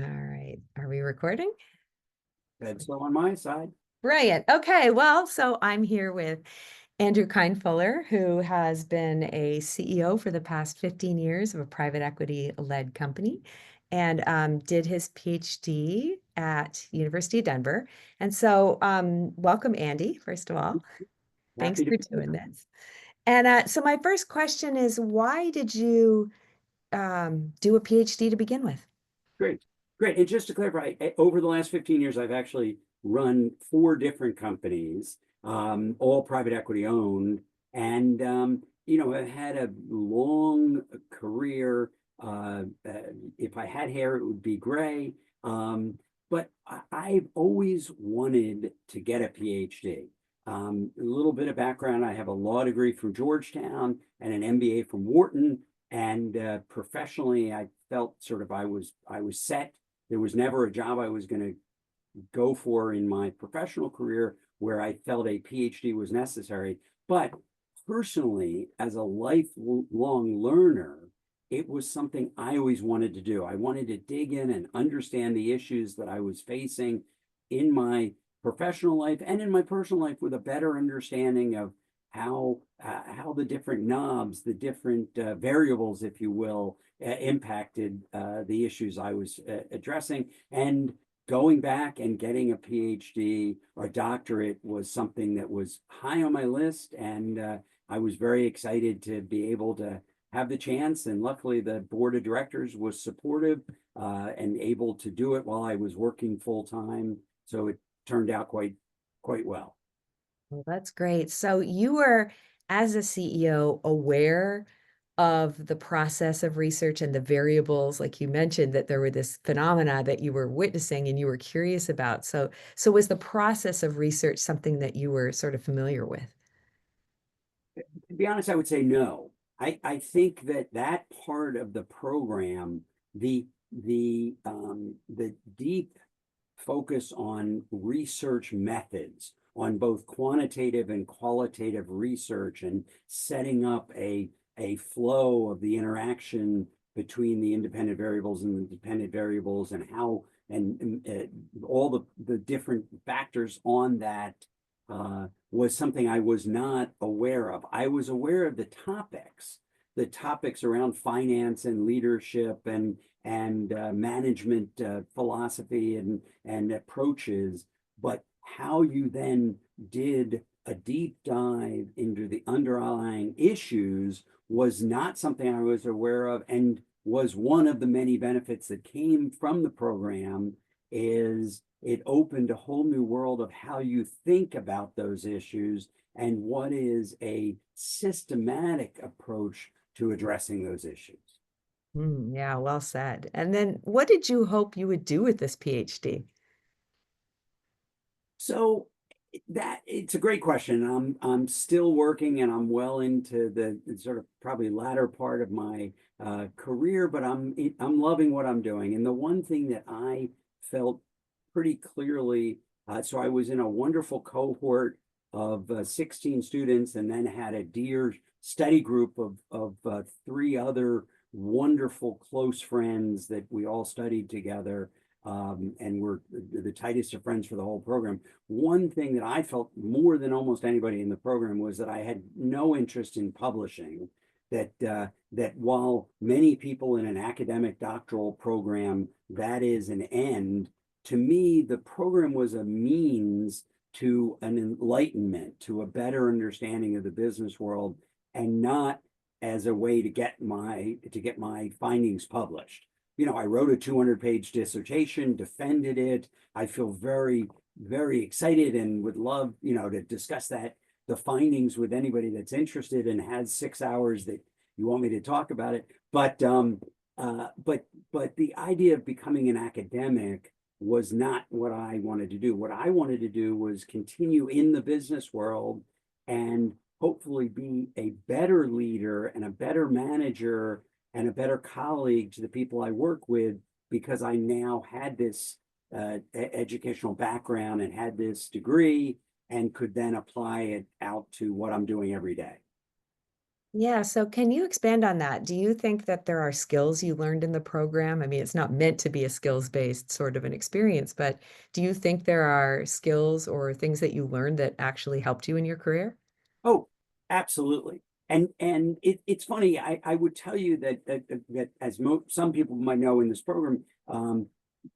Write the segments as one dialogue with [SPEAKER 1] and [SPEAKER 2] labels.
[SPEAKER 1] All right. Are we recording?
[SPEAKER 2] That's so on my side.
[SPEAKER 1] Brilliant. Okay. Well, so I'm here with Andrew Kindfuller, who has been a CEO for the past 15 years of a private equity-led company and did his PhD at University of Denver. And so welcome, Andy, first of all. Thanks
[SPEAKER 2] Happy to
[SPEAKER 1] for
[SPEAKER 2] be
[SPEAKER 1] doing
[SPEAKER 2] here.
[SPEAKER 1] this. And so my first question is, why did you do a PhD to begin with?
[SPEAKER 2] Great. Great. And just to clarify, over the last 15 years, I've actually run 4 different companies, all private equity owned. And, I've had a long career. If I had hair, it would be gray. But I've always wanted to get a PhD. A little bit of background, I have a law degree from Georgetown and an MBA from Wharton. And professionally, I felt sort of I was set. There was never a job I was going to go for in my professional career where I felt a PhD was necessary. But personally, as a lifelong learner, it was something I always wanted to do. I wanted to dig in and understand the issues that I was facing in my professional life and in my personal life with a better understanding of how the different knobs, the different variables, if you will, impacted the issues I was addressing. And going back and getting a PhD or a doctorate was something that was high on my list, and I was very excited to be able to have the chance. And luckily, the board of directors was supportive and able to do it while I was working full time. So it turned out quite well.
[SPEAKER 1] Well, that's great. So you were, as a CEO, aware of the process of research and the variables, like you mentioned, that there were this phenomena that you were witnessing and you were curious about. So was the process of research something that you were sort of familiar with?
[SPEAKER 2] To be honest, I would say no. I think that part of the program, the deep focus on research methods, on both quantitative and qualitative research, and setting up a flow of the interaction between the independent variables and the dependent variables, and how and all the different factors on that was something I was not aware of. I was aware of the topics around finance and leadership and management philosophy and approaches, but how you then did a deep dive into the underlying issues was not something I was aware of, and was one of the many benefits that came from the program. Is it opened a whole new world of how you think about those issues and what is a systematic approach to addressing those issues.
[SPEAKER 1] Yeah, well said. And then what did you hope you would do with this PhD?
[SPEAKER 2] So that it's a great question. I'm still working, and I'm well into the sort of probably latter part of my career, but I'm loving what I'm doing. And the one thing that I felt pretty clearly, so I was in a wonderful cohort of 16 students, and then had a dear study group of 3 other wonderful close friends that we all studied together, and we're the tightest of friends for the whole program. One thing that I felt more than almost anybody in the program was that I had no interest in publishing. That while many people in an academic doctoral program, that is an end, to me, the program was a means to an enlightenment, to a better understanding of the business world, and not as a way to get my findings published. I wrote a 200-page dissertation, defended it. I feel very excited and would love, to discuss the findings with anybody that's interested and has 6 hours that you want me to talk about it. But the idea of becoming an academic was not what I wanted to do. What I wanted to do was continue in the business world and hopefully be a better leader and a better manager and a better colleague to the people I work with, because I now had this educational background and had this degree, and could then apply it out to what I'm doing every day.
[SPEAKER 1] Yeah, so can you expand on that? Do you think that there are skills you learned in the program? I mean, it's not meant to be a skills-based sort of an experience, but do you think there are skills or things that you learned that actually helped you in your career?
[SPEAKER 2] Oh, absolutely. And it's funny. I would tell you that as some people might know in this program,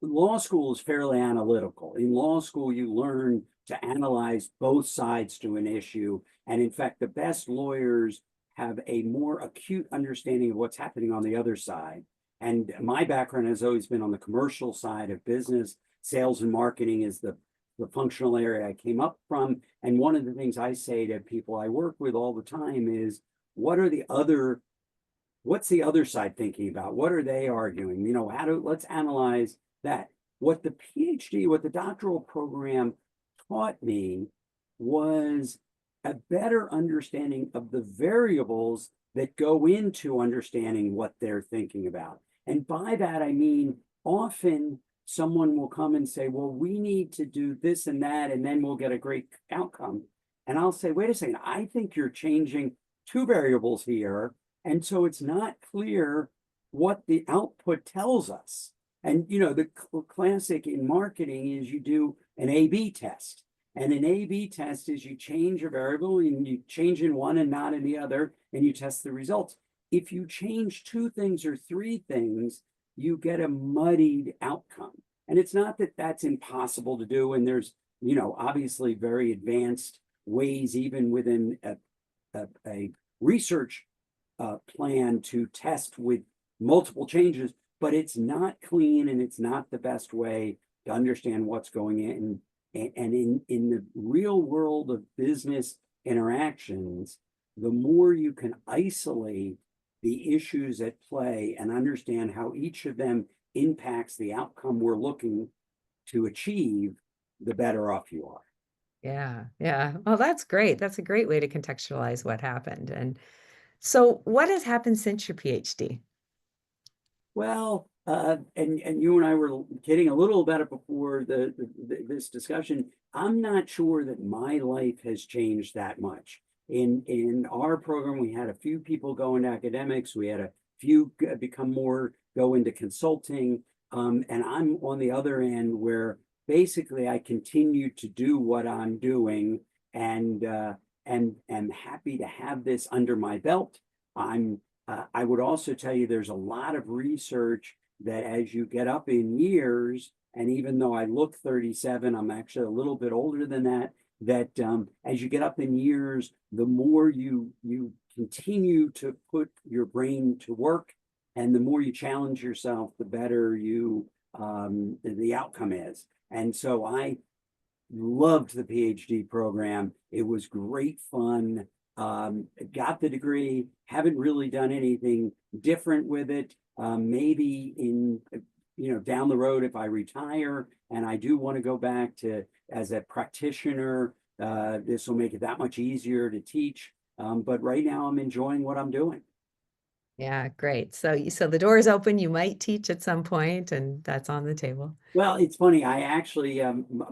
[SPEAKER 2] law school is fairly analytical. In law school, you learn to analyze both sides to an issue, and in fact, the best lawyers have a more acute understanding of what's happening on the other side. And my background has always been on the commercial side of business. Sales and marketing is the functional area I came up from. And one of the things I say to people I work with all the time is, what are the other, what's the other side thinking about? What are they arguing? Let's analyze that. What the PhD, what the doctoral program taught me was a better understanding of the variables that go into understanding what they're thinking about. And by that, I mean, often someone will come and say, well, we need to do this and that, and then we'll get a great outcome. And I'll say, wait a second, I think you're changing two variables here. And so it's not clear what the output tells us. And the classic in marketing is you do an A/B test. And an A/B test is you change a variable and you change in one and not in the other, and you test the results. If you change two things or three things, you get a muddied outcome. And it's not that that's impossible to do. And there's, obviously very advanced ways, even within a research plan to test with multiple changes, but it's not clean and it's not the best way to understand what's going in. And in the real world of business interactions, the more you can isolate the issues at play and understand how each of them impacts the outcome we're looking to achieve, the better off you are.
[SPEAKER 1] Yeah, yeah. Well, that's great. That's a great way to contextualize what happened. And so what has happened since your PhD?
[SPEAKER 2] Well, and you and I were kidding a little about it before this discussion. I'm not sure that my life has changed that much. In our program, we had a few people go into academics. We had a few become more go into consulting. And I'm on the other end where basically I continue to do what I'm doing and am happy to have this under my belt. I would also tell you there's a lot of research that as you get up in years, and even though I look 37, I'm actually a little bit older than that, as you get up in years, the more you continue to put your brain to work, and the more you challenge yourself, the better the outcome is. And so I loved the PhD program. It was great fun. Got the degree, haven't really done anything different with it. Maybe down the road, if I retire and I do want to go back to as a practitioner, this will make it that much easier to teach. But right now I'm enjoying what I'm doing.
[SPEAKER 1] Yeah, great. So the door is open. You might teach at some point, and that's on the table.
[SPEAKER 2] Well, it's funny. I actually,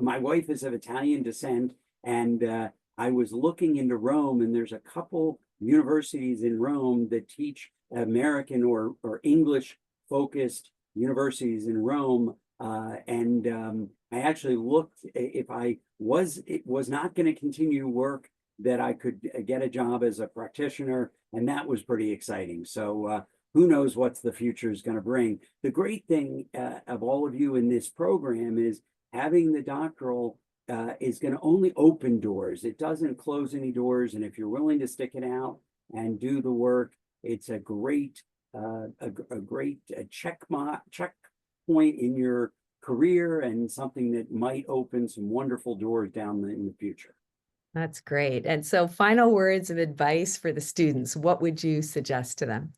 [SPEAKER 2] my wife is of Italian descent, and I was looking into Rome, and there's a couple universities in Rome that teach American or English focused universities in Rome. And I actually looked if it was not going to continue work that I could get a job as a practitioner, and that was pretty exciting. So who knows what the future is going to bring. The great thing of all of you in this program is having the doctoral is going to only open doors. It doesn't close any doors. And if you're willing to stick it out and do the work, it's a great checkpoint in your career and something that might open some wonderful doors down in the future.
[SPEAKER 1] That's great. And so final words of advice for the students, what would you suggest to them?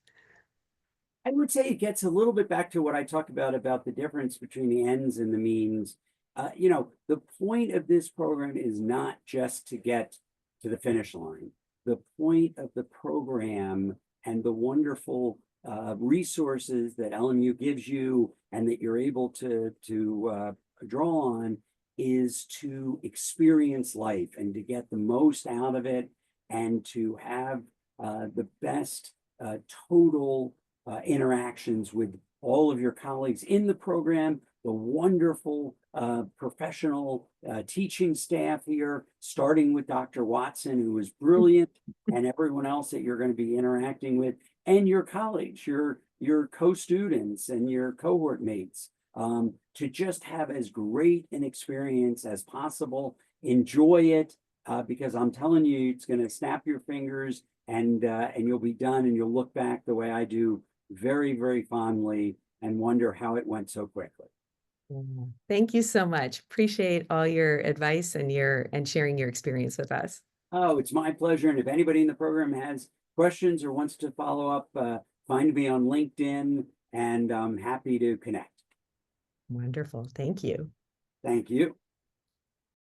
[SPEAKER 2] I would say it gets a little bit back to what I talked about the difference between the ends and the means. The point of this program is not just to get to the finish line. The point of the program and the wonderful resources that LMU gives you and that you're able to draw on is to experience life and to get the most out of it and to have the best total interactions with all of your colleagues in the program, the wonderful professional teaching staff here, starting with Dr. Watson, who was brilliant, and everyone else that you're going to be interacting with, and your colleagues, your co-students and your cohort mates, to just have as great an experience as possible. Enjoy it, because I'm telling you, it's going to snap your fingers, and you'll be done, and you'll look back the way I do, very, very fondly, and wonder how it went so quickly.
[SPEAKER 1] Yeah. Thank you so much. Appreciate all your advice and sharing your experience with us.
[SPEAKER 2] Oh, it's my pleasure. And if anybody in the program has questions or wants to follow up, find me on LinkedIn, and I'm happy to connect.
[SPEAKER 1] Wonderful. Thank you.
[SPEAKER 2] Thank you.